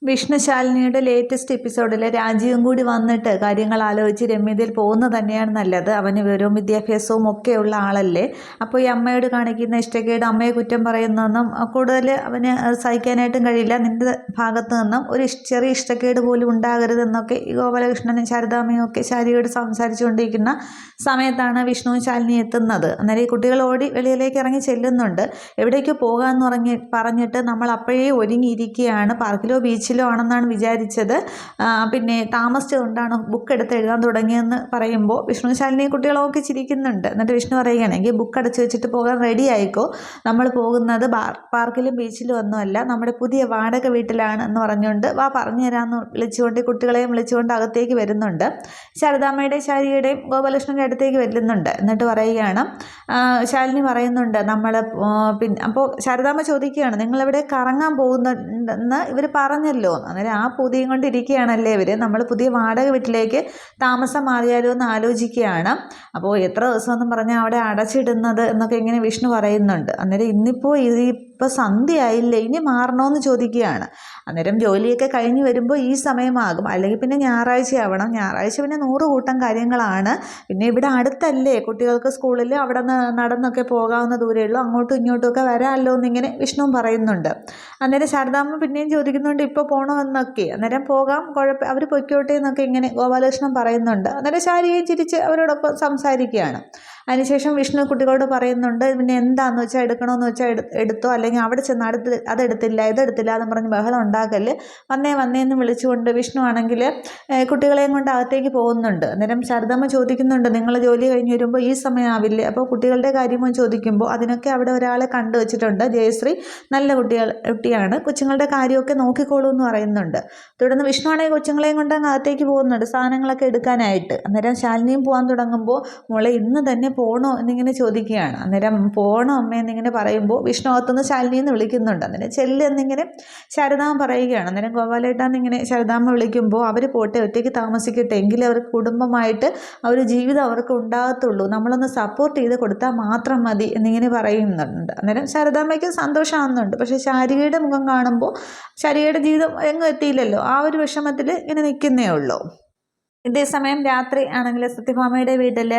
വിഷ്ണുശാലിനിയുടെ latest എപ്പിസോഡിൽ രാജീവും കൂടി വന്നിട്ട് കാര്യങ്ങൾ ആലോചിച്ച് രമ്യതയിൽ പോകുന്നത് തന്നെയാണ് നല്ലത്. അവന് വിവരവും വിദ്യാഭ്യാസവും ഒക്കെയുള്ള ആളല്ലേ. അപ്പോൾ ഈ അമ്മയോട് കാണിക്കുന്ന ഇഷ്ടക്കേട്, അമ്മയെ കുറ്റം പറയുന്നതെന്നും കൂടുതൽ അവന് സഹിക്കാനായിട്ടും കഴിയില്ല. നിൻ്റെ ഭാഗത്ത് നിന്നും ഒരു ചെറിയ ഇഷ്ടക്കേട് പോലും ഉണ്ടാകരുതെന്നൊക്കെ ഈ ഗോപാലകൃഷ്ണനും ശാരദാമ്മയും ഒക്കെ ശാരിയോട് സംസാരിച്ചുകൊണ്ടിരിക്കുന്ന സമയത്താണ് വിഷ്ണുവും ശാലിനി എത്തുന്നത്. അന്നേരം ഈ കുട്ടികൾ ഓടി വെളിയിലേക്ക് ഇറങ്ങി ചെല്ലുന്നുണ്ട്. എവിടേക്ക് പോകാമെന്ന് പറഞ്ഞിട്ട് നമ്മൾ അപ്പോഴേ ഒരുങ്ങിയിരിക്കുകയാണ്. പാർക്കിലോ ബീച്ചിലോ ആണെന്നാണ് വിചാരിച്ചത്. പിന്നെ താമസിച്ചുകൊണ്ടാണ് ബുക്ക് എടുത്ത് എഴുതാൻ തുടങ്ങിയെന്ന് പറയുമ്പോൾ വിഷ്ണു ശാലിനി കുട്ടികളൊക്കെ ചിരിക്കുന്നുണ്ട്. എന്നിട്ട് വിഷ്ണു പറയുകയാണെങ്കിൽ ബുക്ക് അടച്ചു വെച്ചിട്ട് പോകാൻ റെഡി ആയിക്കോ, നമ്മൾ പോകുന്നത് പാർക്കിലും ബീച്ചിലും ഒന്നുമല്ല, നമ്മുടെ പുതിയ വാടക വീട്ടിലാണ് എന്ന് പറഞ്ഞുകൊണ്ട് വാ പറഞ്ഞു തരാമെന്ന് വിളിച്ചുകൊണ്ട് കുട്ടികളെയും വിളിച്ചുകൊണ്ട് അകത്തേക്ക് വരുന്നുണ്ട്. ശാരദാമ്മയുടെയും ശാരിയുടെയും ഗോപാലകൃഷ്ണൻ്റെ അടുത്തേക്ക് വരുന്നുണ്ട്. എന്നിട്ട് പറയുകയാണ്, ശാലിനി പറയുന്നുണ്ട് നമ്മൾ അപ്പോൾ ശാരദാമ്മ ചോദിക്കുകയാണ്, നിങ്ങളെവിടെ കറങ്ങാൻ പോകുന്നുണ്ടെന്ന് ഇവർ പറഞ്ഞല്ലോ. അന്നേരം ആ പുതിയും കൊണ്ടിരിക്കുകയാണല്ലേ ഇവർ. നമ്മൾ പുതിയ വാടക വീട്ടിലേക്ക് താമസം മാറിയാലോ എന്ന് ആലോചിക്കുകയാണ്. അപ്പോൾ എത്ര ദിവസമെന്നും പറഞ്ഞാൽ അവിടെ അടച്ചിടുന്നത് എന്നൊക്കെ ഇങ്ങനെ വിഷ്ണു പറയുന്നുണ്ട്. അന്നേരം ഇന്നിപ്പോൾ ഇപ്പോൾ സന്ധ്യയായില്ലേ, ഇനി മാറണമെന്ന് ചോദിക്കുകയാണ്. അന്നേരം ജോലിയൊക്കെ കഴിഞ്ഞ് വരുമ്പോൾ ഈ സമയമാകും, അല്ലെങ്കിൽ പിന്നെ ഞായറാഴ്ച ആവണം. ഞായറാഴ്ച പിന്നെ 100 കൂട്ടം കാര്യങ്ങളാണ്. പിന്നെ ഇവിടെ അടുത്തല്ലേ, കുട്ടികൾക്ക് സ്കൂളിൽ അവിടെ നിന്ന് നടന്നൊക്കെ പോകാവുന്ന ദൂരമേ ഉള്ളൂ, അങ്ങോട്ടും ഇങ്ങോട്ടും ഒക്കെ വരാമല്ലോ എന്നിങ്ങനെ വിഷ്ണുവും പറയുന്നുണ്ട്. അന്നേരം ശാരദാമ്മ പിന്നെയും ചോദിക്കുന്നുണ്ട് ഇപ്പോൾ പോകണമെന്നൊക്കെ. അന്നേരം പോകാം, അവർ പൊയ്ക്കോട്ടെ എന്നൊക്കെ ഇങ്ങനെ ഗോപാലകൃഷ്ണൻ പറയുന്നുണ്ട്. അന്നേരം ശാരികയും ചിരിച്ച് അവരോടൊപ്പം സംസാരിക്കുകയാണ്. അതിനുശേഷം വിഷ്ണു കുട്ടികളോട് പറയുന്നുണ്ട്, പിന്നെ എന്താണെന്ന് വെച്ചാൽ എടുക്കണമെന്ന് വെച്ചാൽ എടുത്തോ, അല്ലെങ്കിൽ അവിടെ ചെന്ന് അതെടുത്തില്ല ഇതെടുത്തില്ല എന്ന് പറഞ്ഞ് ബഹളം ഉണ്ടാക്കല്, വന്നേന്ന് വിളിച്ചുകൊണ്ട് വിഷ്ണു ആണെങ്കിൽ കുട്ടികളെയും കൊണ്ട് അകത്തേക്ക് പോകുന്നുണ്ട്. അന്നേരം ശാരദാമ്മ ചോദിക്കുന്നുണ്ട്, നിങ്ങൾ ജോലി കഴിഞ്ഞ് വരുമ്പോൾ ഈ സമയമാവില്ലേ? അപ്പോൾ കുട്ടികളുടെ കാര്യമോ ചോദിക്കുമ്പോൾ അതിനൊക്കെ അവിടെ ഒരാളെ കണ്ടു വെച്ചിട്ടുണ്ട്, ജയശ്രീ, നല്ല കുട്ടിയാണ്, കൊച്ചുങ്ങളുടെ കാര്യമൊക്കെ നോക്കിക്കോളൂ എന്ന് പറയുന്നുണ്ട്. തുടർന്ന് വിഷ്ണു ആണെങ്കിൽ കൊച്ചുങ്ങളെയും കൊണ്ട് അങ്ങ് അകത്തേക്ക് പോകുന്നുണ്ട് സാധനങ്ങളൊക്കെ എടുക്കാനായിട്ട്. അന്നേരം ശാലിനിയും പോകാൻ തുടങ്ങുമ്പോൾ മോളെ ഇന്ന് തന്നെ പോകണോ എന്നിങ്ങനെ ചോദിക്കുകയാണ്. അന്നേരം പോകണോ അമ്മയെന്നിങ്ങനെ പറയുമ്പോൾ വിഷ്ണു അകത്തുനിന്ന് ശാലിനിയെന്ന് വിളിക്കുന്നുണ്ട്. അന്നേരം ചെല്ല് എന്നിങ്ങനെ ശാരദാമ്മ പറയുകയാണ്. അന്നേരം ഗോപാലേട്ടാന്നിങ്ങനെ ശാരദാമ്മ വിളിക്കുമ്പോൾ അവർ പോട്ടെ, ഒറ്റയ്ക്ക് താമസിക്കട്ടെ, എങ്കിലും അവർക്ക് കുടുംബമായിട്ട് ആ ഒരു ജീവിതം അവർക്ക് ഉണ്ടാകത്തുള്ളൂ, നമ്മളൊന്ന് സപ്പോർട്ട് ചെയ്ത് കൊടുത്താൽ മാത്രം മതി എന്നിങ്ങനെ പറയുന്നുണ്ട്. അന്നേരം ശാരദാമ്മയ്ക്ക് സന്തോഷമാകുന്നുണ്ട്. പക്ഷേ ശാരികയുടെ മുഖം കാണുമ്പോൾ ശാരികയുടെ ജീവിതം എങ്ങും എത്തിയില്ലല്ലോ, ആ ഒരു വിഷമത്തിൽ ഇങ്ങനെ നിൽക്കുന്നേ ഉള്ളൂ. ഇതേസമയം രാത്രി ആണെങ്കിൽ സത്യഭാമയുടെ വീട്ടിൽ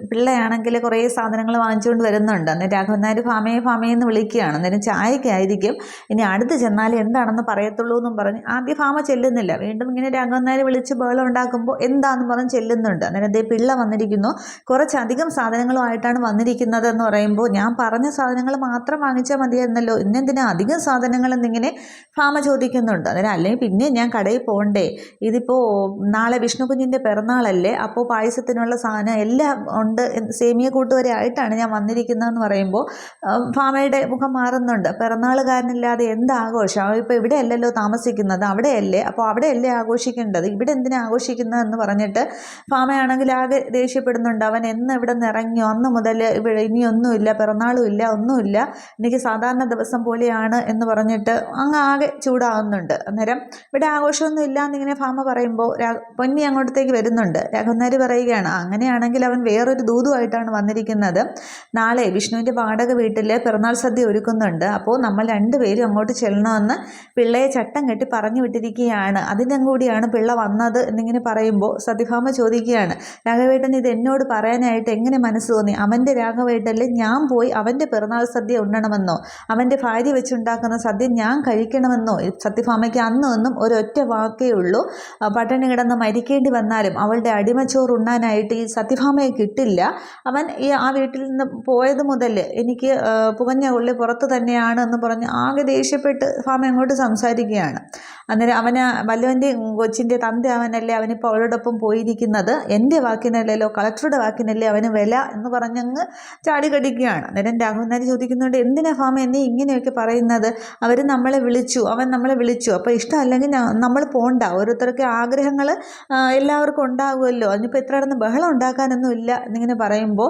പിള്ളയാണെങ്കിൽ കുറേ സാധനങ്ങൾ വാങ്ങിച്ചുകൊണ്ട് വരുന്നുണ്ട്. അന്നേരം രാഘവൻ നായർ ഭാമയെന്ന് വിളിക്കുകയാണ്. അന്നേരം ചായക്കായിരിക്കും, ഇനി അടുത്ത് ചെന്നാൽ എന്താണെന്ന് പറയത്തുള്ളൂ എന്നും പറഞ്ഞ് ആദ്യം ഭാമ ചെല്ലുന്നില്ല. വീണ്ടും ഇങ്ങനെ രാഘവൻ നായർ വിളിച്ച് ബഹളം ഉണ്ടാക്കുമ്പോൾ എന്താണെന്ന് പറഞ്ഞ് ചെല്ലുന്നുണ്ട്. അന്നേരം അതേ പിള്ള വന്നിരിക്കുന്നു, കുറച്ചധികം സാധനങ്ങളുമായിട്ടാണ് വന്നിരിക്കുന്നത് എന്ന് പറയുമ്പോൾ ഞാൻ പറഞ്ഞ സാധനങ്ങൾ മാത്രം വാങ്ങിച്ചാൽ മതിയായിരുന്നല്ലോ, ഇന്നെന്തിനാ അധികം സാധനങ്ങൾ എന്നിങ്ങനെ ഭാമ ചോദിക്കുന്നുണ്ട്. അന്നേരം അല്ലെങ്കിൽ പിന്നെ ഞാൻ കടയിൽ പോകണ്ടേ, ഇതിപ്പോൾ നാളെ വിഷ്ണുകുഞ്ഞിൻ്റെ പിറന്നാളല്ലേ, അപ്പോൾ പായസത്തിനുള്ള സാധനം എല്ലാം ഉണ്ട്, സേമിയ കൂട്ടുവരെ ആയിട്ടാണ് ഞാൻ വന്നിരിക്കുന്നതെന്ന് പറയുമ്പോൾ ഭാമയുടെ മുഖം മാറുന്നുണ്ട്. പിറന്നാളുകാരനില്ലാതെ എന്താഘോഷം, ഇപ്പോൾ ഇവിടെ അല്ലല്ലോ താമസിക്കുന്നത്, അവിടെയല്ലേ, അപ്പോൾ അവിടെയല്ലേ ആഘോഷിക്കേണ്ടത്, ഇവിടെ എന്തിനാ ആഘോഷിക്കുന്നതെന്ന് പറഞ്ഞിട്ട് ഭാമയാണെങ്കിൽ ആകെ ദേഷ്യപ്പെടുന്നുണ്ട്. അവൻ എന്ന് ഇവിടെ നിന്ന് ഇറങ്ങിയോ അന്ന് മുതൽ ഇവിടെ ഇനിയൊന്നുമില്ല, പിറന്നാളും ഇല്ല, ഒന്നുമില്ല, എനിക്ക് സാധാരണ ദിവസം പോലെയാണ് എന്ന് പറഞ്ഞിട്ട് അങ്ങ് ആകെ ചൂടാവുന്നുണ്ട്. അന്നേരം ഇവിടെ ആഘോഷമൊന്നും ഇല്ല എന്നിങ്ങനെ ഭാമ പറയുമ്പോൾ പൊന്നി അങ്ങോട്ടത്തേക്ക് വരുന്നുണ്ട്. രാഘവൻ നായർ പറയുകയാണ്, അങ്ങനെയാണെങ്കിൽ അവൻ വേറൊരു ദൂതുമായിട്ടാണ് വന്നിരിക്കുന്നത്, നാളെ വിഷ്ണുവിൻ്റെ വാടക വീട്ടിൽ പിറന്നാൾ സദ്യ ഒരുക്കുന്നുണ്ട്, അപ്പോൾ നമ്മൾ രണ്ടുപേരും അങ്ങോട്ട് ചെല്ലണമെന്ന് പിള്ളയെ ചട്ടം കെട്ടി പറഞ്ഞു വിട്ടിരിക്കുകയാണ്, അതിനും കൂടിയാണ് പിള്ള വന്നത് എന്നിങ്ങനെ പറയുമ്പോൾ സത്യഭാമ ചോദിക്കുകയാണ്, രാഘവേട്ടൻ ഇത് എന്നോട് പറയാനായിട്ട് എങ്ങനെ മനസ്സ് തോന്നി, അവൻ്റെ രാഘവേട്ടനിൽ ഞാൻ പോയി അവൻ്റെ പിറന്നാൾ സദ്യ ഉണ്ണണമെന്നോ, അവൻ്റെ ഭാര്യ വെച്ചുണ്ടാക്കുന്ന സദ്യ ഞാൻ കഴിക്കണമെന്നോ? സത്യഭാമയ്ക്ക് അന്നൊന്നും ഒരൊറ്റ വാക്കേ ഉള്ളൂ, പട്ടിണി കിടന്ന് മരിക്കേണ്ടി വന്നാലും അവളുടെ അടിമച്ചോറ് ഉണ്ണാനായിട്ട് ഈ സത്യഭാമയെ കിട്ടില്ല, അവൻ ആ വീട്ടിൽ നിന്ന് പോയത് മുതൽ എനിക്ക് പുകഞ്ഞ ഉള്ളി പുറത്ത് തന്നെയാണ് എന്ന് പറഞ്ഞ് ആകെ ദേഷ്യപ്പെട്ട് ഭാമ അങ്ങോട്ട് സംസാരിക്കുകയാണ്. അന്നേരം അവന് വല്ലവൻ്റെ കൊച്ചിൻ്റെ തന്ത അവനല്ലേ, അവനിപ്പോൾ അവളോടൊപ്പം പോയിരിക്കുന്നത്, എൻ്റെ വാക്കിനല്ലല്ലോ, കളക്ടറുടെ വാക്കിനല്ലേ അവന് വില എന്ന് പറഞ്ഞങ്ങ് ചാടി കടിക്കുകയാണ്. അന്നേരം രാഘവൻ നായർ ചോദിക്കുന്നുണ്ട്, എന്തിനാ ഭാമ എന്നീ ഇങ്ങനെയൊക്കെ പറയുന്നത്, അവർ നമ്മളെ വിളിച്ചു, അവൻ നമ്മളെ വിളിച്ചു, അപ്പോൾ ഇഷ്ടമല്ലെങ്കിൽ നമ്മൾ പോകണ്ട, ഓരോരുത്തർക്ക് ആഗ്രഹങ്ങൾ എല്ലാവർക്കും ഉണ്ടാകുമല്ലോ, അതിനിപ്പോൾ എത്ര കിടന്ന് ബഹളം ഉണ്ടാക്കാനൊന്നും ഇല്ല എന്നിങ്ങനെ പറയുമ്പോൾ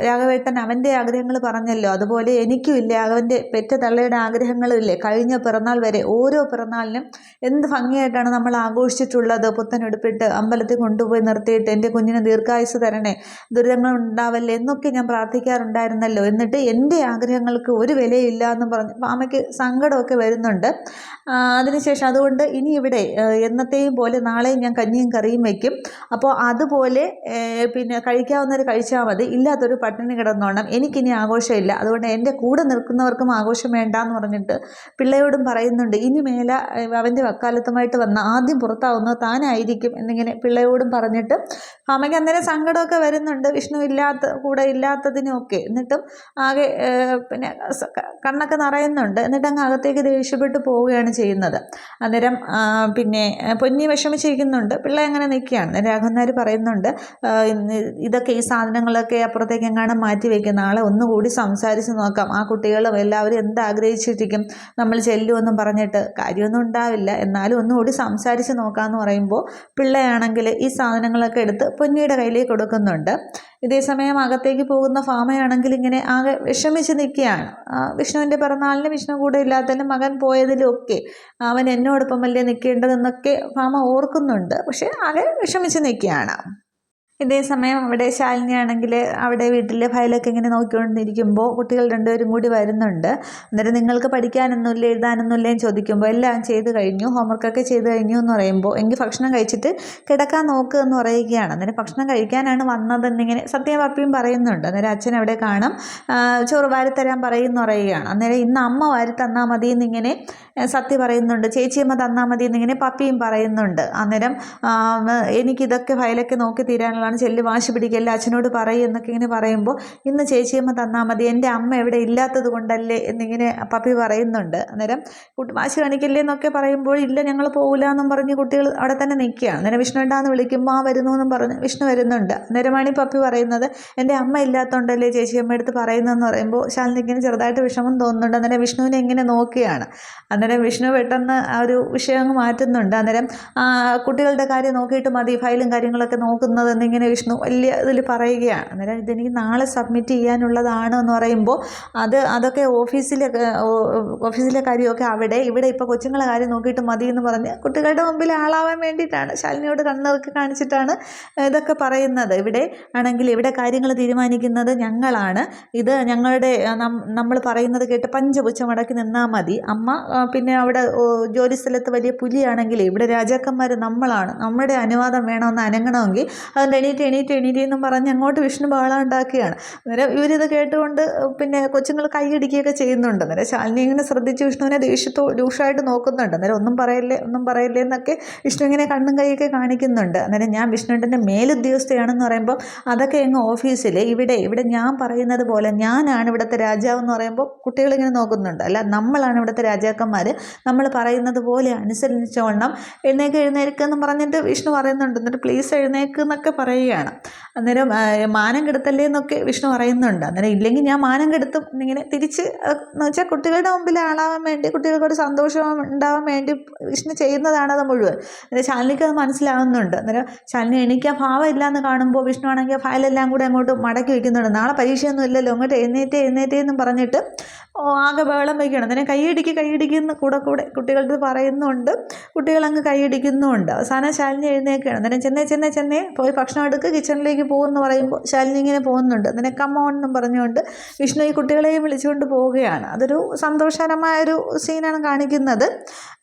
രാഘവേട്ടൻ അവൻ്റെ ആഗ്രഹങ്ങൾ പറഞ്ഞല്ലോ, അതുപോലെ എനിക്കും ഇല്ലേ, അവൻ്റെ പെറ്റ തള്ളയുടെ ആഗ്രഹങ്ങളും ഇല്ലേ, കഴിഞ്ഞ പിറന്നാൾ വരെ ഓരോ പിറന്നാളിനും എന്ത് ഭംഗിയായിട്ടാണ് നമ്മൾ ആഘോഷിച്ചിട്ടുള്ളത്. പുത്തനെടുപ്പിട്ട് അമ്പലത്തിൽ കൊണ്ടുപോയി നിർത്തിയിട്ട് എൻ്റെ കുഞ്ഞിന് ദീർഘായുസ് തരണേ, ദുരിതങ്ങൾ ഉണ്ടാവല്ലേ എന്നൊക്കെ ഞാൻ പ്രാർത്ഥിക്കാറുണ്ടായിരുന്നല്ലോ. എന്നിട്ട് എൻ്റെ ആഗ്രഹങ്ങൾക്ക് ഒരു വിലയില്ല എന്ന് പറഞ്ഞ് അമ്മയ്ക്ക് സങ്കടമൊക്കെ വരുന്നുണ്ട്. അതിനുശേഷം അതുകൊണ്ട് ഇനി ഇവിടെ എന്നത്തെയും പോലെ നാളെയും ഞാൻ കഞ്ഞിയും കറിയും വയ്ക്കും. അപ്പോൾ അതുപോലെ പിന്നെ കഴിക്കാവുന്നവർ കഴിച്ചാൽ മതി, ഇല്ലാത്തൊരു പട്ടിണി കിടന്നോണം, എനിക്കിനി ആഘോഷമില്ല. അതുകൊണ്ട് എൻ്റെ കൂടെ നിൽക്കുന്നവർക്കും ആഘോഷം വേണ്ടാന്ന് പറഞ്ഞിട്ട് പിള്ളയോടും പറയുന്നുണ്ട്. ഇനി മേല അവൻ്റെ വക്കാലത്തുമായിട്ട് വന്ന ആദ്യം പുറത്താവുന്നത് താനായിരിക്കും എന്നിങ്ങനെ പിള്ളയോടും പറഞ്ഞിട്ട് അമ്മയ്ക്ക് അന്നേരം സങ്കടമൊക്കെ വരുന്നുണ്ട്, വിഷ്ണു കൂടെ ഇല്ലാത്തതിനൊക്കെ. എന്നിട്ടും ആകെ പിന്നെ കണ്ണൊക്കെ നിറയുന്നുണ്ട്. എന്നിട്ട് അങ്ങ് അകത്തേക്ക് ദേഷ്യപ്പെട്ട് പോവുകയാണ് ചെയ്യുന്നത്. അന്നേരം പിന്നെ പൊന്നി വിഷമിച്ചിരിക്കുന്നുണ്ട്. പിള്ള അങ്ങനെ നിൽക്കുകയാണ്. രാഘവനാർ പറയുന്നുണ്ട്, ഇതൊക്കെ ഈ സാധനങ്ങളൊക്കെ അപ്പുറത്തേക്ക് എങ്ങാനും മാറ്റി വയ്ക്കുന്ന ആളെ ഒന്നുകൂടി സംസാരിച്ച് നോക്കാം. ആ കുട്ടികളും എല്ലാവരും എന്താഗ്രഹിച്ചിരിക്കും നമ്മൾ ചെല്ലുമെന്നും പറഞ്ഞിട്ട് കാര്യമൊന്നും ഉണ്ടാവില്ല, എന്നാലും ഒന്നുകൂടി സംസാരിച്ച് നോക്കാമെന്ന് പറയുമ്പോൾ പിള്ളയാണെങ്കിൽ ഈ സാധനങ്ങളൊക്കെ എടുത്ത് പൊന്നിയുടെ കയ്യിലേക്ക് കൊടുക്കുന്നുണ്ട്. ഇതേസമയം അകത്തേക്ക് പോകുന്ന ഫാമയാണെങ്കിൽ ഇങ്ങനെ ആകെ വിഷമിച്ച് നിൽക്കുകയാണ്. വിഷ്ണുവിൻ്റെ പിറന്നാളിന് വിഷ്ണു കൂടെ ഇല്ലാത്തതിലും മകൻ പോയതിലും ഒക്കെ അവൻ എന്നോടൊപ്പമല്ലേ നിൽക്കേണ്ടതെന്നൊക്കെ ഫാമ ഓർക്കുന്നുണ്ട്. പക്ഷേ ആകെ വിഷമിച്ച് നിൽക്കുകയാണ്. ഇതേസമയം അവിടെ ശാലിനിയാണെങ്കിൽ അവിടെ വീട്ടിലെ ഫയലൊക്കെ ഇങ്ങനെ നോക്കിക്കൊണ്ടിരിക്കുമ്പോൾ കുട്ടികൾ രണ്ടുപേരും കൂടി വരുന്നുണ്ട്. അന്നേരം നിങ്ങൾക്ക് പഠിക്കാനൊന്നുമില്ല എഴുതാനൊന്നുമില്ല എന്ന് ചോദിക്കുമ്പോൾ എല്ലാം ചെയ്ത് കഴിഞ്ഞു, ഹോംവർക്കൊക്കെ ചെയ്ത് കഴിഞ്ഞു എന്ന് പറയുമ്പോൾ എങ്കിൽ ഭക്ഷണം കഴിച്ചിട്ട് കിടക്കാൻ നോക്കുക എന്ന് പറയുകയാണ്. അന്നേരം ഭക്ഷണം കഴിക്കാനാണ് വന്നതെന്നിങ്ങനെ സത്യം പപ്പിയും പറയുന്നുണ്ട്. അന്നേരം അച്ഛൻ അവിടെ കാണാം, ചോറ് വാരിത്തരാൻ പറയുമെന്ന് പറയുകയാണ്. അന്നേരം ഇന്ന് അമ്മ വാരി തന്നാൽ മതി എന്നിങ്ങനെ സത്യ പറയുന്നുണ്ട്, ചേച്ചിയമ്മ തന്നാൽ മതി എന്നിങ്ങനെ പപ്പിയും പറയുന്നുണ്ട്. അന്നേരം എനിക്കിതൊക്കെ ഫയലൊക്കെ നോക്കി തീരാനുള്ള ചെല്ലു വാശി പിടിക്കല്ല, അച്ഛനോട് പറയും എന്നൊക്കെ ഇങ്ങനെ പറയുമ്പോൾ ഇന്ന് ചേച്ചിയമ്മ തന്നാൽ മതി, എൻ്റെ അമ്മ എവിടെ ഇല്ലാത്തത് കൊണ്ടല്ലേ എന്നിങ്ങനെ പപ്പി പറയുന്നുണ്ട്. അന്നേരം വാശി കാണിക്കല്ലേ എന്നൊക്കെ പറയുമ്പോൾ ഇല്ല ഞങ്ങൾ പോകില്ല എന്നും പറഞ്ഞ് കുട്ടികൾ അവിടെ തന്നെ നിൽക്കുകയാണ്. അന്നേരം വിഷ്ണുണ്ടാന്ന് വിളിക്കുമ്പോൾ വരുന്നു എന്നും പറഞ്ഞ് വിഷ്ണു വരുന്നുണ്ട്. അന്നേരമാണ് പപ്പി പറയുന്നത്, എൻ്റെ അമ്മ ഇല്ലാത്തതുകൊണ്ടല്ലേ ചേച്ചിയമ്മ എടുത്ത് പറയുന്നതെന്ന് പറയുമ്പോൾ ശാലിനിക്കിന് ചെറുതായിട്ട് വിഷമം തോന്നുന്നുണ്ട്. അന്നേരം വിഷ്ണുവിനെ ഇങ്ങനെ നോക്കുകയാണ്. അന്നേരം വിഷ്ണു പെട്ടെന്ന് ആ ഒരു വിഷയം അങ്ങ് മാറ്റുന്നുണ്ട്. അന്നേരം കുട്ടികളുടെ കാര്യം നോക്കിയിട്ട് മതി ഫയലും കാര്യങ്ങളൊക്കെ നോക്കുന്നത് എന്നിങ്ങനെ വിഷ്ണു വലിയ ഇതിൽ പറയുകയാണ്. അന്നേരം ഇതെനിക്ക് നാളെ സബ്മിറ്റ് ചെയ്യാനുള്ളതാണ് എന്ന് പറയുമ്പോൾ അതൊക്കെ ഓഫീസിലെ കാര്യമൊക്കെ ഇവിടെ ഇപ്പോൾ കൊച്ചുങ്ങളെ കാര്യം നോക്കിയിട്ട് മതി എന്ന് പറഞ്ഞ് കുട്ടികളുടെ മുമ്പിൽ ആളാവാൻ വേണ്ടിയിട്ടാണ് ശാലിനിയോട് കണ്ണിറക്കി കാണിച്ചിട്ടാണ് ഇതൊക്കെ പറയുന്നത്. ഇവിടെ ആണെങ്കിൽ ഇവിടെ കാര്യങ്ങൾ തീരുമാനിക്കുന്നത് ഞങ്ങളാണ്, ഇത് ഞങ്ങളുടെ നമ്മൾ പറയുന്നത് കേട്ട് പഞ്ചപുച്ഛമടക്കി നിന്നാൽ മതി. അമ്മ പിന്നെ അവിടെ ജോലി സ്ഥലത്ത് വലിയ പുലിയാണെങ്കിൽ ഇവിടെ രാജാക്കന്മാർ നമ്മളാണ്, നമ്മുടെ അനുവാദം വേണമെന്ന് അനങ്ങണമെങ്കിൽ അതുകൊണ്ട് എണീറ്റ് എന്നും പറഞ്ഞ് അങ്ങോട്ട് വിഷ്ണു ബഹളം ഉണ്ടാക്കുകയാണ്. അന്നേരം ഇവരിത് കേട്ടുകൊണ്ട് പിന്നെ കൊച്ചുങ്ങൾ കൈയടിക്കുകയൊക്കെ ചെയ്യുന്നുണ്ട്. അന്നേരം ശാലിനി ഇങ്ങനെ ശ്രദ്ധിച്ച് വിഷ്ണുവിനെ രൂക്ഷമായിട്ട് നോക്കുന്നുണ്ട്. അന്നേരം ഒന്നും പറയല്ലേ എന്നൊക്കെ വിഷ്ണു ഇങ്ങനെ കണ്ണും കൈയൊക്കെ കാണിക്കുന്നുണ്ട്. അന്നേരം ഞാൻ വിഷ്ണുവിൻ്റെ മേലുദ്യോഗസ്ഥയാണെന്ന് പറയുമ്പോൾ അതൊക്കെ എങ്ങ് ഓഫീസിൽ ഇവിടെ ഞാൻ പറയുന്നത് പോലെ ഞാനാണ് ഇവിടുത്തെ രാജാവ് എന്ന് പറയുമ്പോൾ കുട്ടികളിങ്ങനെ നോക്കുന്നുണ്ട്. അല്ല നമ്മളാണ് ഇവിടുത്തെ രാജാക്കന്മാർ, നമ്മൾ പറയുന്നത് പോലെ അനുസരിച്ചോണം, എഴുന്നേക്കെന്ന് പറഞ്ഞിട്ട് വിഷ്ണു പറയുന്നുണ്ട്. എന്നിട്ട് പ്ലീസ് എഴുന്നേക്ക് എന്നൊക്കെ പറയുകയാണ്. അന്നേരം മാനം കെടുത്തല്ലേ എന്നൊക്കെ വിഷ്ണു പറയുന്നുണ്ട്. അന്നേരം ഇല്ലെങ്കിൽ ഞാൻ മാനം കെടുത്തും എന്നിങ്ങനെ തിരിച്ച് എന്ന് വെച്ചാൽ കുട്ടികളുടെ മുമ്പിൽ ആളാവാൻ വേണ്ടി കുട്ടികൾക്കൊരു സന്തോഷം ഉണ്ടാവാൻ വേണ്ടി വിഷ്ണു ചെയ്യുന്നതാണത് മുഴുവൻ. അന്നേരം ശാലിനിക്ക് അത് മനസ്സിലാവുന്നുണ്ട്. അന്നേരം ശാലിനി എണീക്കാൻ ഭാവം ഇല്ലയെന്ന് കാണുമ്പോൾ വിഷ്ണു ആണെങ്കിൽ ഫയലെല്ലാം കൂടെ അങ്ങോട്ട് മടക്കി വയ്ക്കുന്നുണ്ട്. നാളെ പരീക്ഷയൊന്നും ഇല്ലല്ലോ, അങ്ങോട്ട് എഴുന്നേറ്റേന്നും പറഞ്ഞിട്ട് ആകെ ബഹളം വയ്ക്കണം. അതിനെ കൈയടിക്കുന്ന കൂടെ കുട്ടികളുടെ പറയുന്നുണ്ട്. കുട്ടികളങ്ങ് കൈയടിക്കുന്നുമുണ്ട്. അവസാനം ശാലിനി എഴുന്നേൽക്കുകയാണ്. അന്നേരം ചെന്നേ പോയി ഭക്ഷണം എടുക്ക്, കിച്ചണിലേക്ക് പോകുമെന്ന് പറയുമ്പോൾ ശാലിനി ഇങ്ങനെ പോകുന്നുണ്ട്. അതിനെ കമ്മോൺ എന്നും പറഞ്ഞുകൊണ്ട് വിഷ്ണു ഈ കുട്ടികളെയും വിളിച്ചുകൊണ്ട് പോവുകയാണ്. അതൊരു സന്തോഷകരമായൊരു സീനാണ് കാണിക്കുന്നത്.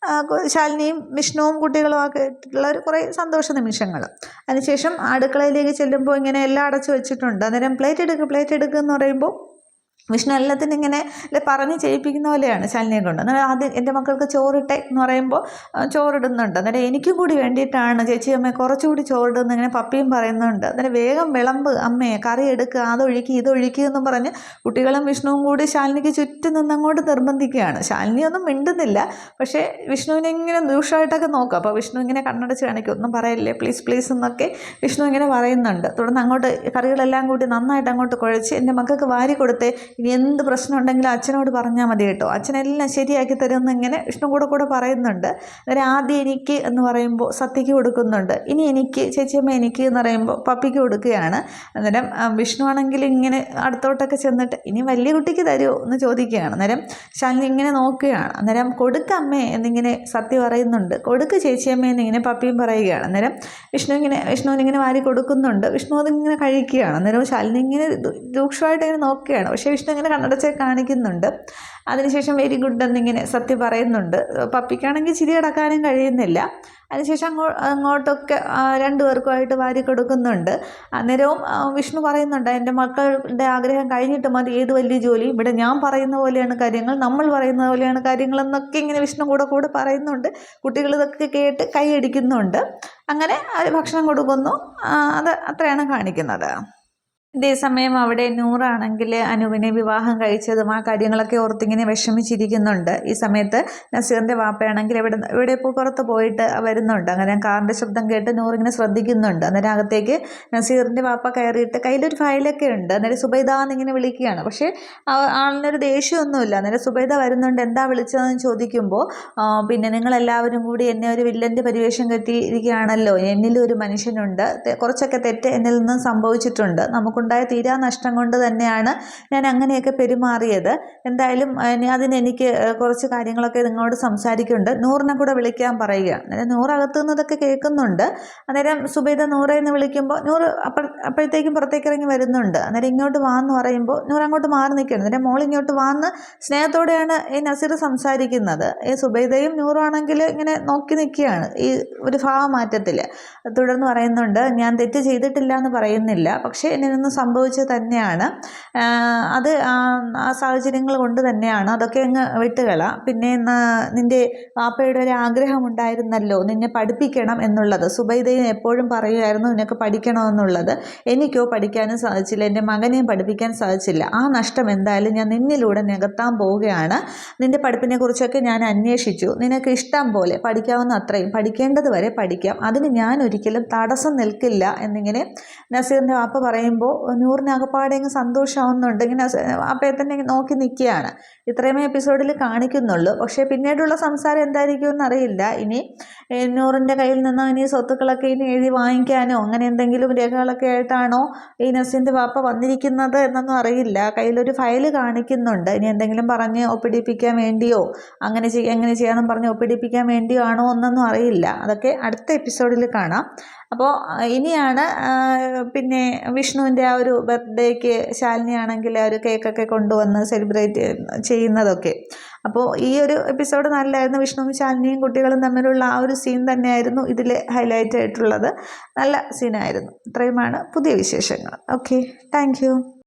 ശാലിനിയും വിഷ്ണുവും കുട്ടികളും ഒക്കെ ആയിട്ടുള്ള ഒരു കുറേ സന്തോഷ നിമിഷങ്ങൾ. അതിനുശേഷം അടുക്കളയിലേക്ക് ചെല്ലുമ്പോൾ ഇങ്ങനെ എല്ലാം അടച്ചു വെച്ചിട്ടുണ്ട്. അന്നേരം പ്ലേറ്റ് എടുക്കുക എന്ന് പറയുമ്പോൾ വിഷ്ണു എല്ലാത്തിനും ഇങ്ങനെ പറഞ്ഞ് ചെയ്യിപ്പിക്കുന്ന പോലെയാണ് ശാലിനിയെ കൊണ്ട്. അന്നേരം ആദ്യം എൻ്റെ മക്കൾക്ക് ചോറിട്ടെ എന്ന് പറയുമ്പോൾ ചോറിടുന്നുണ്ട്. അന്നേരം എനിക്കും കൂടി വേണ്ടിയിട്ടാണ് ചേച്ചി അമ്മ കുറച്ചുകൂടി ചോറിടുന്നത് ഇങ്ങനെ പപ്പിയും പറയുന്നുണ്ട്. അന്നേരം വേഗം വിളമ്പ് അമ്മയെ, കറി എടുക്കുക, ഇതൊഴിക്കുക എന്നും പറഞ്ഞ് കുട്ടികളും വിഷ്ണുവും കൂടി ശാലിനിക്ക് ചുറ്റും നിന്നങ്ങോട്ട് നിർബന്ധിക്കുകയാണ്. ശാലിനിയൊന്നും മിണ്ടുന്നില്ല, പക്ഷേ വിഷ്ണുവിനെ ഇങ്ങനെ ദൂഷമായിട്ടൊക്കെ നോക്കും. അപ്പോൾ വിഷ്ണു ഇങ്ങനെ കണ്ണടച്ച് കാണിക്കും, ഒന്നും പറയല്ലേ പ്ലീസ് എന്നൊക്കെ വിഷ്ണു ഇങ്ങനെ പറയുന്നുണ്ട്. തുടർന്ന് അങ്ങോട്ട് കറികളെല്ലാം കൂടി നന്നായിട്ട് അങ്ങോട്ട് കുഴച്ച് എൻ്റെ മക്കൾക്ക് വാരി കൊടുത്തേ, ഇനി എന്ത് പ്രശ്നം ഉണ്ടെങ്കിലും അച്ഛനോട് പറഞ്ഞാൽ മതി കേട്ടോ, അച്ഛനെല്ലാം ശരിയാക്കി തരുമെന്ന് ഇങ്ങനെ വിഷ്ണു കൂടെ പറയുന്നുണ്ട്. അന്നേരം ആദ്യം എനിക്ക് എന്ന് പറയുമ്പോൾ സത്യയ്ക്ക് കൊടുക്കുന്നുണ്ട്, ഇനി എനിക്ക് ചേച്ചിയമ്മ എനിക്ക് എന്ന് പറയുമ്പോൾ പപ്പിക്ക് കൊടുക്കുകയാണ്. അന്നേരം വിഷ്ണു ആണെങ്കിൽ ഇങ്ങനെ അടുത്തോട്ടൊക്കെ ചെന്നിട്ട് ഇനി വലിയ കുട്ടിക്ക് തരുമോ എന്ന് ചോദിക്കുകയാണ്. അന്നേരം ശാലിനി ഇങ്ങനെ നോക്കുകയാണ്. അന്നേരം കൊടുക്കമ്മേ എന്നിങ്ങനെ സത്യ പറയുന്നുണ്ട്, കൊടുക്ക് ചേച്ചിയമ്മ എന്നിങ്ങനെ പപ്പിയും പറയുകയാണ്. അന്നേരം വിഷ്ണുവിനിങ്ങനെ വാരി കൊടുക്കുന്നുണ്ട്. വിഷ്ണു അതിങ്ങനെ കഴിക്കുകയാണ്. അന്നേരം ശാലിനി ഇങ്ങനെ രൂക്ഷമായിട്ട് ഇങ്ങനെ നോക്കുകയാണ്. പക്ഷേ വിഷ്ണു ഇങ്ങനെ കണ്ണടച്ച് കാണിക്കുന്നുണ്ട്. അതിനുശേഷം വെരി ഗുഡ് എന്നിങ്ങനെ സത്യ പറയുന്നുണ്ട്. പപ്പിക്കാണെങ്കിൽ ചിരി അടക്കാനും കഴിയുന്നില്ല. അതിനുശേഷം അങ്ങോട്ടൊക്കെ രണ്ടുപേർക്കുമായിട്ട് വാരി കൊടുക്കുന്നുണ്ട്. അന്നേരവും വിഷ്ണു പറയുന്നുണ്ട്, എൻ്റെ മക്കളുടെ ആഗ്രഹം കഴിഞ്ഞിട്ട് മതി ഏത് വലിയ ജോലി, ഇവിടെ ഞാൻ പറയുന്ന പോലെയാണ് കാര്യങ്ങൾ, നമ്മൾ പറയുന്ന പോലെയാണ് കാര്യങ്ങൾ എന്നൊക്കെ ഇങ്ങനെ വിഷ്ണു കൂടെ പറയുന്നുണ്ട്. കുട്ടികൾ ഇതൊക്കെ കേട്ട് കൈയടിക്കുന്നുണ്ട്. അങ്ങനെ ഭക്ഷണം കൊടുക്കുന്നു. അത് അത്രയാണ് കാണിക്കുന്നത്. ഇതേസമയം അവിടെ നൂറാണെങ്കിൽ അനൂപിനെ വിവാഹം കഴിച്ചതും ആ കാര്യങ്ങളൊക്കെ ഓർത്തിങ്ങനെ വിഷമിച്ചിരിക്കുന്നുണ്ട്. ഈ സമയത്ത് നസീറിൻ്റെ വാപ്പയാണെങ്കിൽ ഇവിടെ ഇപ്പോൾ പുറത്ത് പോയിട്ട് വരുന്നുണ്ട്. അങ്ങനെ കാറിൻ്റെ ശബ്ദം കേട്ട് നൂറിങ്ങനെ ശ്രദ്ധിക്കുന്നുണ്ട്. അന്നേരം അകത്തേക്ക് നസീറിൻ്റെ വാപ്പ കയറിയിട്ട് കയ്യിലൊരു ഫയലൊക്കെ ഉണ്ട്. അന്നേരം സുബൈദ എന്നിങ്ങനെ വിളിക്കുകയാണ്. പക്ഷേ ആളിനൊരു ദേഷ്യമൊന്നുമില്ല. അന്നേരം സുബൈദ വരുന്നുണ്ട്. എന്താ വിളിച്ചതെന്ന് ചോദിക്കുമ്പോൾ പിന്നെ നിങ്ങളെല്ലാവരും കൂടി എന്നെ ഒരു വില്ലൻ്റെ പരിവേഷം കെട്ടിയിരിക്കുകയാണല്ലോ, എന്നിലും ഒരു മനുഷ്യനുണ്ട്, കുറച്ചൊക്കെ തെറ്റ് എന്നിൽ നിന്നും സംഭവിച്ചിട്ടുണ്ട്, നമുക്കുണ്ടായ തീരാ നഷ്ടം കൊണ്ട് തന്നെയാണ് ഞാൻ അങ്ങനെയൊക്കെ പെരുമാറിയത്. എന്തായാലും അതിനെനിക്ക് കുറച്ച് കാര്യങ്ങളൊക്കെ നിങ്ങളോട് സംസാരിക്കുന്നുണ്ട്, നൂറിനെ കൂടെ വിളിക്കാൻ പറയുക. അന്നേരം നൂറ് അകത്തു നിന്നതൊക്കെ കേൾക്കുന്നുണ്ട്. അന്നേരം സുബൈദ നൂറെ എന്ന് വിളിക്കുമ്പോൾ നൂറ് അപ്പോഴത്തേക്കും പുറത്തേക്ക് ഇറങ്ങി വരുന്നുണ്ട്. അന്നേരം ഇങ്ങോട്ട് വാന്ന് പറയുമ്പോൾ നൂറ് അങ്ങോട്ട് മാറി നിൽക്കുകയാണ്. അന്നേരം മോൾ ഇങ്ങോട്ട് വാന്ന് സ്നേഹത്തോടെയാണ് ഈ നസീർ സംസാരിക്കുന്നത്. ഈ സുബൈദയും നൂറും ആണെങ്കിൽ ഇങ്ങനെ നോക്കി നിൽക്കുകയാണ് ഈ ഒരു ഭാവമാറ്റത്തിൽ. തുടർന്ന് പറയുന്നുണ്ട്, ഞാൻ തെറ്റ് ചെയ്തിട്ടില്ല എന്ന് പറയുന്നില്ല, പക്ഷേ എന്നിൽ നിന്ന് സംഭവിച്ചത് തന്നെയാണ്, അത് ആ സാഹചര്യങ്ങൾ കൊണ്ട് തന്നെയാണ്, അതൊക്കെ അങ്ങ് വിട്ടുകള. പിന്നെ നിൻ്റെ വാപ്പയുടെ ഒരു ആഗ്രഹം ഉണ്ടായിരുന്നല്ലോ നിന്നെ പഠിപ്പിക്കണം എന്നുള്ളത്, സുബൈദയും എപ്പോഴും പറയുമായിരുന്നു നിനക്ക് പഠിക്കണമെന്നുള്ളത്, എനിക്കോ പഠിക്കാനും സാധിച്ചില്ല, എൻ്റെ മകനെയും പഠിപ്പിക്കാൻ സാധിച്ചില്ല. ആ നഷ്ടം എന്തായാലും ഞാൻ നിന്നിലൂടെ നികത്താൻ പോവുകയാണ്. നിൻ്റെ പഠിപ്പിനെ കുറിച്ചൊക്കെ ഞാൻ അന്വേഷിച്ചു, നിനക്ക് ഇഷ്ടം പോലെ പഠിക്കാവുന്ന അത്രയും പഠിക്കേണ്ടത് വരെ പഠിക്കാം, അതിന് ഞാൻ ഒരിക്കലും തടസ്സം നിൽക്കില്ല എന്നിങ്ങനെ നസീറിൻ്റെ വാപ്പ പറയുമ്പോൾ നൂറിന് അകപ്പാടെ അങ്ങ് സന്തോഷമാവുന്നുണ്ട്. ഇങ്ങനെ വാപ്പയെ തന്നെ നോക്കി നിൽക്കുകയാണ്. ഇത്രയുമേ എപ്പിസോഡിൽ കാണിക്കുന്നുള്ളൂ. പക്ഷേ പിന്നീടുള്ള സംസാരം എന്തായിരിക്കുമെന്ന് അറിയില്ല. ഇനി നൂറിൻ്റെ കയ്യിൽ നിന്ന് ഇനി സ്വത്തുക്കളൊക്കെ ഇനി എഴുതി വാങ്ങിക്കാനോ അങ്ങനെ എന്തെങ്കിലും രേഖകളൊക്കെ ആയിട്ടാണോ ഈ നസീറിൻ്റെ വാപ്പ വന്നിരിക്കുന്നത് എന്നൊന്നും അറിയില്ല. കയ്യിലൊരു ഫയൽ കാണിക്കുന്നുണ്ട്. ഇനി എന്തെങ്കിലും പറഞ്ഞ് ഒപ്പിടിപ്പിക്കാൻ വേണ്ടിയോ അങ്ങനെ ചെയ്യണം പറഞ്ഞ് ഒപ്പിടിപ്പിക്കാൻ വേണ്ടിയോ ആണോ എന്നൊന്നും അറിയില്ല. അതൊക്കെ അടുത്ത എപ്പിസോഡിൽ കാണാം. അപ്പോൾ ഇനിയാണ് പിന്നെ വിഷ്ണുവിൻ്റെ ആ ഒരു ബർത്ത്ഡേക്ക് ശാലിനി ആണെങ്കിൽ ആ ഒരു കേക്കൊക്കെ കൊണ്ടുവന്ന് സെലിബ്രേറ്റ് ചെയ്യുന്നതൊക്കെ. അപ്പോൾ ഈ ഒരു എപ്പിസോഡ് നല്ലതായിരുന്നു. വിഷ്ണുവും ശാലിനിയും കുട്ടികളും തമ്മിലുള്ള ആ ഒരു സീൻ തന്നെയായിരുന്നു ഇതിൽ ഹൈലൈറ്റ് ആയിട്ടുള്ളത്. നല്ല സീനായിരുന്നു. ഇത്രയുമാണ് പുതിയ വിശേഷങ്ങൾ. Okay, thank you.